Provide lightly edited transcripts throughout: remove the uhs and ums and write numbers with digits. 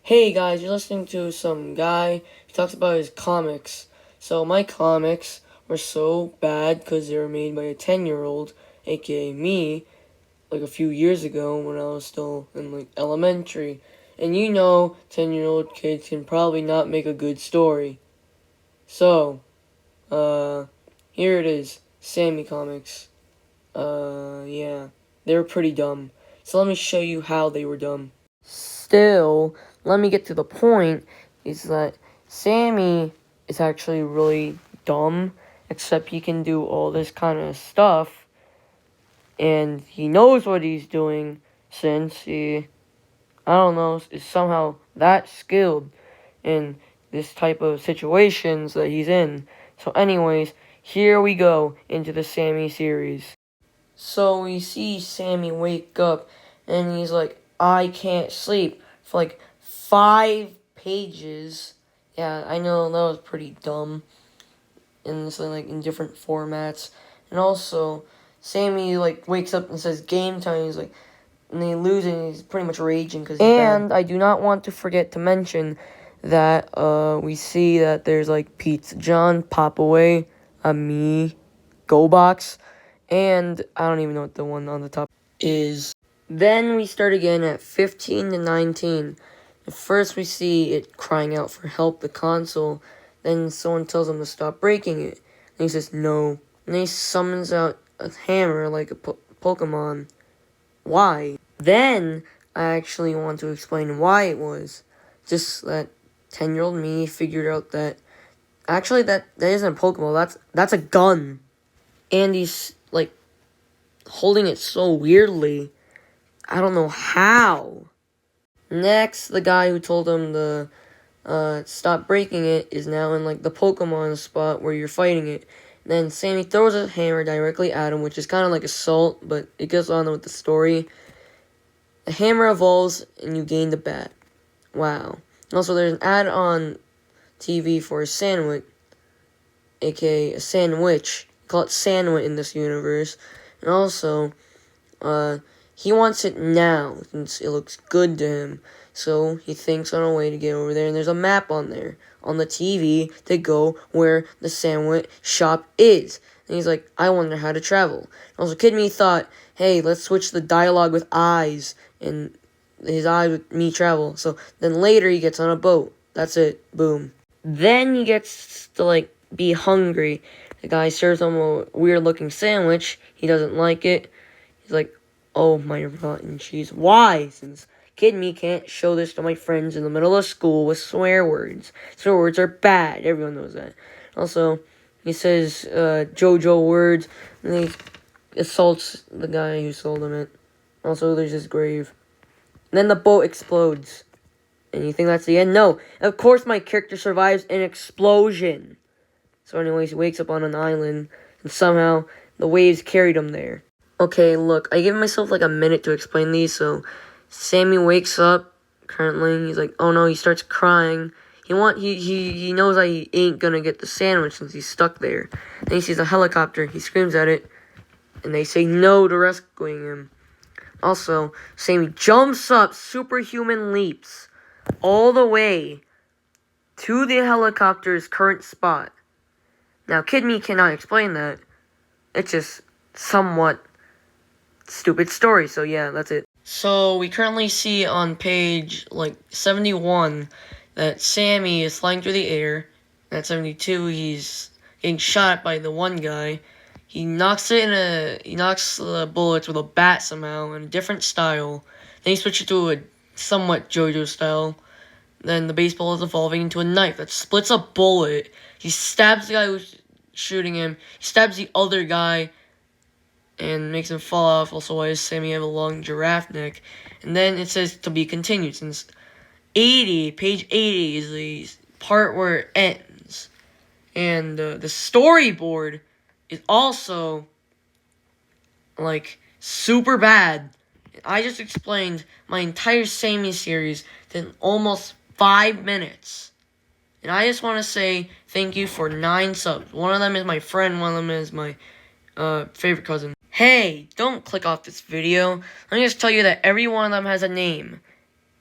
Hey guys, you're listening to some guy who talks about his comics. So my comics were so bad because they were made by a 10-year-old, aka me, like a few years ago when I was still in like elementary. And 10-year-old kids can probably not make a good story. So, here it is, Sammy comics. Yeah, they were pretty dumb. So let me show you how they were dumb. Still, let me get to the point, is that Sammy is actually really dumb, except he can do all this kind of stuff, and he knows what he's doing, since he, I don't know, is somehow that skilled in this type of situations that he's in. So anyways, here we go into the Sammy series. So we see Sammy wake up, and he's like, I can't sleep, for like 5 pages. Yeah, I know, that was pretty dumb. And it's like in different formats. And also, Sammy like wakes up and says game time. He's like, and they lose, and he's pretty much raging because he's bad. I do not want to forget to mention that we see that there's like Pizza John, Pop Away, Me, Go Box, and I don't even know what the one on the top is. Then we start again at 15 to 19. At first we see it crying out for help, the console. Then someone tells him to stop breaking it. And he says no. And then he summons out a hammer like a Pokemon. Why? Then I actually want to explain why it was. Just that 10-year-old me figured out that actually that isn't a Pokemon, that's a gun. And he's like holding it so weirdly. I don't know how. Next, the guy who told him to stop breaking it is now in like the Pokemon spot where you're fighting it. Then Sammy throws a hammer directly at him, which is kind of like assault, but it goes on with the story. The hammer evolves, and you gain the bat. Wow. Also, there's an ad on TV for a sandwich, aka a sandwich. Call it sandwich in this universe. And also, he wants it now, since it looks good to him. So he thinks on a way to get over there, and there's a map on there, on the TV, to go where the sandwich shop is. And he's like, I wonder how to travel. Also, Kid Me thought, hey, let's switch the dialogue with eyes, and his eyes with me travel. So then later he gets on a boat. That's it. Boom. Then he gets to, like, be hungry. The guy serves him a weird-looking sandwich. He doesn't like it. He's like, oh, my rotten cheese. Why? Since Kid Me can't show this to my friends in the middle of school with swear words. Swear words are bad. Everyone knows that. Also, he says JoJo words, and he assaults the guy who sold him it. Also, there's his grave. And then the boat explodes. And you think that's the end? No. Of course my character survives an explosion. So anyways, he wakes up on an island, and somehow the waves carried him there. Okay, look, I gave myself like a minute to explain these, so Sammy wakes up, currently, he's like, oh no, he starts crying. He knows that he ain't gonna get the sandwich since he's stuck there. Then he sees a helicopter, he screams at it, and they say no to rescuing him. Also, Sammy jumps up, superhuman leaps, all the way to the helicopter's current spot. Now, Kid Me cannot explain that. It's just somewhat stupid story, so yeah, that's it. So, we currently see on page, 71, that Sammy is flying through the air. At 72, he's getting shot by the one guy. He knocks the bullets with a bat somehow, in a different style. Then he switches to a somewhat JoJo style. Then the baseball is evolving into a knife that splits a bullet. He stabs the guy who's shooting him. He stabs the other guy and makes him fall off. Also, why does Sammy have a long giraffe neck? And then it says to be continued, since page 80 is the part where it ends. And the storyboard is also, super bad. I just explained my entire Sammy series in almost 5 minutes. And I just want to say thank you for 9 subs. One of them is my friend, one of them is my favorite cousin. Hey, don't click off this video. Let me just tell you that every one of them has a name.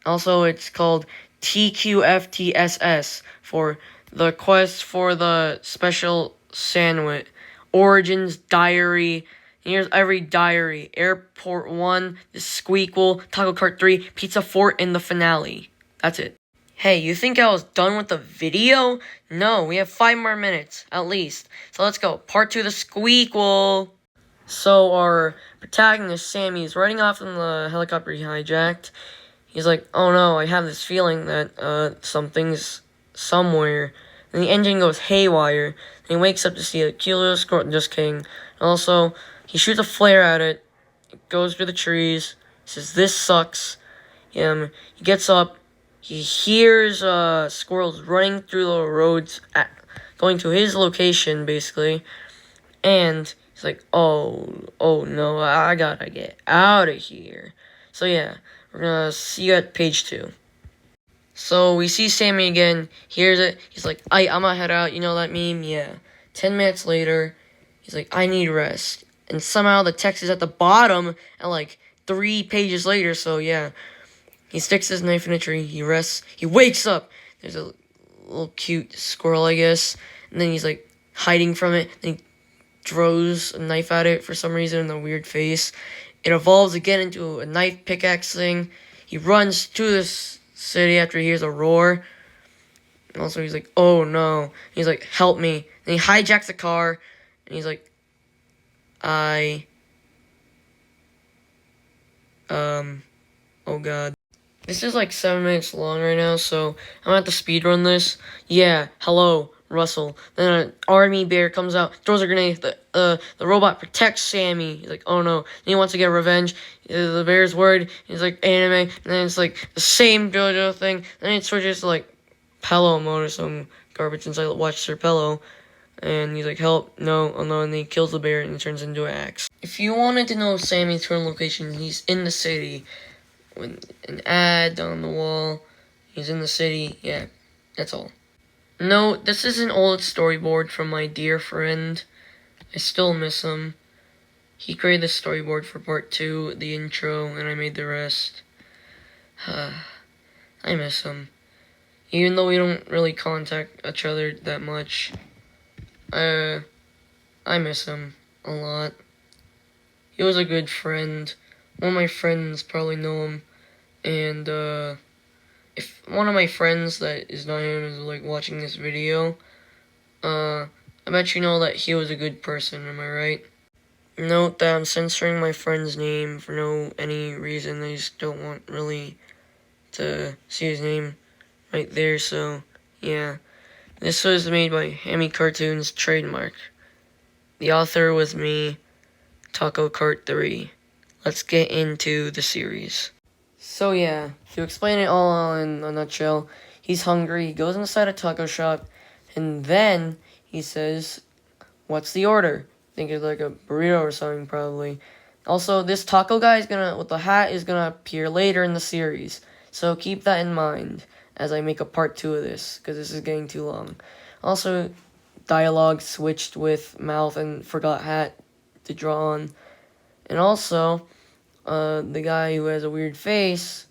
Also, it's called TQFTSS for the quest for the special sandwich. Origins, diary. Here's every diary. Airport 1, the Squeakle, Taco Cart 3, Pizza Fort, and the finale. That's it. Hey, you think I was done with the video? No, we have 5 more minutes, at least. So let's go. Part 2, the Squeakle. So our protagonist, Sammy, is riding off in the helicopter he hijacked. He's like, oh no, I have this feeling that something's somewhere. And the engine goes haywire. And he wakes up to see a cute little squirrel. Just kidding. And also, he shoots a flare at it. It goes through the trees. He says, this sucks. He gets up. He hears squirrels running through the roads, going to his location, basically. And he's like, oh no, I gotta get out of here. So yeah, we're gonna see you at page 2. So we see Sammy again, hears it, he's like, I'm gonna head out, you know that meme? Yeah. 10 minutes later, he's like, I need rest. And somehow the text is at the bottom, and like 3 pages later, so yeah. He sticks his knife in a tree, he rests, he wakes up, there's a little cute squirrel, I guess, and then he's like, hiding from it, and he throws a knife at it for some reason in a weird face. It evolves again into a knife pickaxe thing. He runs to this city after he hears a roar. And also he's like, oh no. He's like, help me. And he hijacks the car. And he's like, oh god. This is like 7 minutes long right now, so I'm gonna have to speedrun this. Yeah, hello, Russell. Then an army bear comes out, throws a grenade. The robot protects Sammy. He's like, oh no. And he wants to get revenge. The bear's worried. He's like, anime. And then it's like the same JoJo thing. And then it switches to like pillow mode or some garbage since I watched Sir Pillow. And he's like, help, no, oh no. And then he kills the bear and it turns into an axe. If you wanted to know Sammy's current location, he's in the city. With an ad on the wall. He's in the city. Yeah, that's all. No, this is an old storyboard from my dear friend. I still miss him. He created the storyboard for part 2, the intro, and I made the rest. I miss him. Even though we don't really contact each other that much. I miss him a lot. He was a good friend. One of my friends probably know him. And, if one of my friends that is not him is, like, watching this video, I bet you know that he was a good person, am I right? Note that I'm censoring my friend's name for any reason. I just don't want really to see his name right there, so, yeah. This was made by Hammy Cartoons, trademark. The author was me, Taco Cart 3. Let's get into the series. So yeah, to explain it all in a nutshell, he's hungry, he goes inside a taco shop, and then he says, what's the order? I think it's like a burrito or something, probably. Also, this taco guy with the hat is gonna appear later in the series, so keep that in mind as I make a part 2 of this, because this is getting too long. Also, dialogue switched with mouth and forgot hat to draw on. And also, the guy who has a weird face,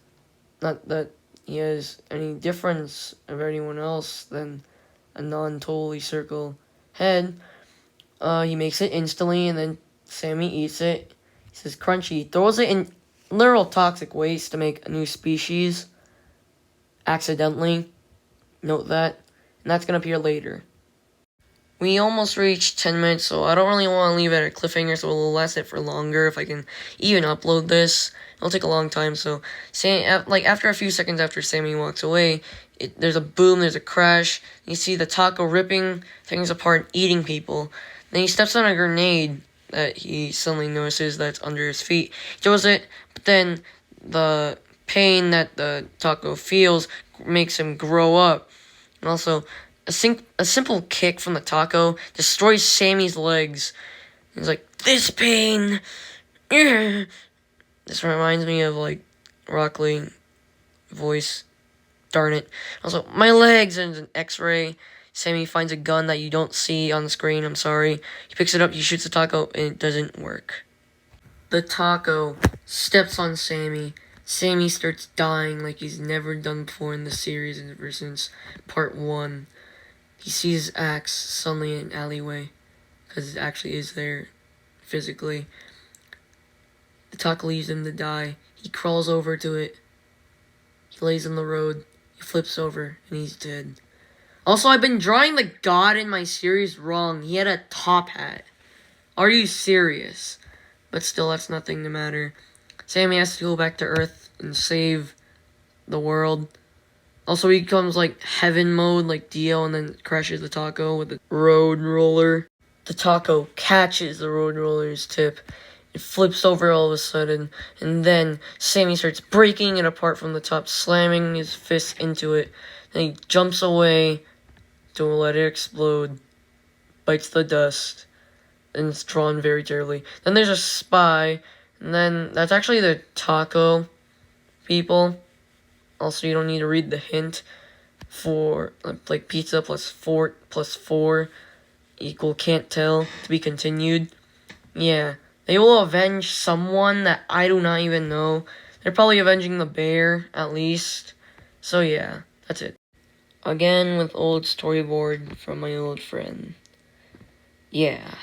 not that he has any difference of anyone else than a non-totally circle head, he makes it instantly, and then Sammy eats it. He says crunchy, throws it in literal toxic waste to make a new species, accidentally, note that, and that's gonna appear later. We almost reached 10 minutes, so I don't really want to leave it at a cliffhanger, so we'll last it for longer if I can even upload this. It'll take a long time, so after a few seconds after Sammy walks away, there's a boom, there's a crash. You see the taco ripping things apart, eating people. Then he steps on a grenade that he suddenly notices that's under his feet. He throws it, but then the pain that the taco feels makes him grow up. And also, a simple kick from the taco destroys Sammy's legs. He's like, this pain. This reminds me of, like, Rock Lee voice. Darn it. Also, my legs, and an x-ray. Sammy finds a gun that you don't see on the screen, I'm sorry. He picks it up, he shoots the taco, and it doesn't work. The taco steps on Sammy. Sammy starts dying like he's never done before in the series ever since part 1. He sees his axe suddenly in an alleyway, because it actually is there physically. The taco leaves him to die. He crawls over to it. He lays on the road. He flips over, and he's dead. Also, I've been drawing the god in my series wrong. He had a top hat. Are you serious? But still, that's nothing to matter. Sammy has to go back to Earth and save the world. Also, he becomes like heaven mode, like Dio, and then crashes the taco with the road roller. The taco catches the road roller's tip. It flips over all of a sudden, and then Sammy starts breaking it apart from the top, slamming his fist into it. Then he jumps away to let it explode, bites the dust, and it's drawn very terribly. Then there's a spy, and then that's actually the taco people. Also, you don't need to read the hint for, like, pizza plus 4 equal can't tell to be continued. Yeah, they will avenge someone that I do not even know. They're probably avenging the bear, at least. So yeah, that's it. Again with old storyboard from my old friend. Yeah.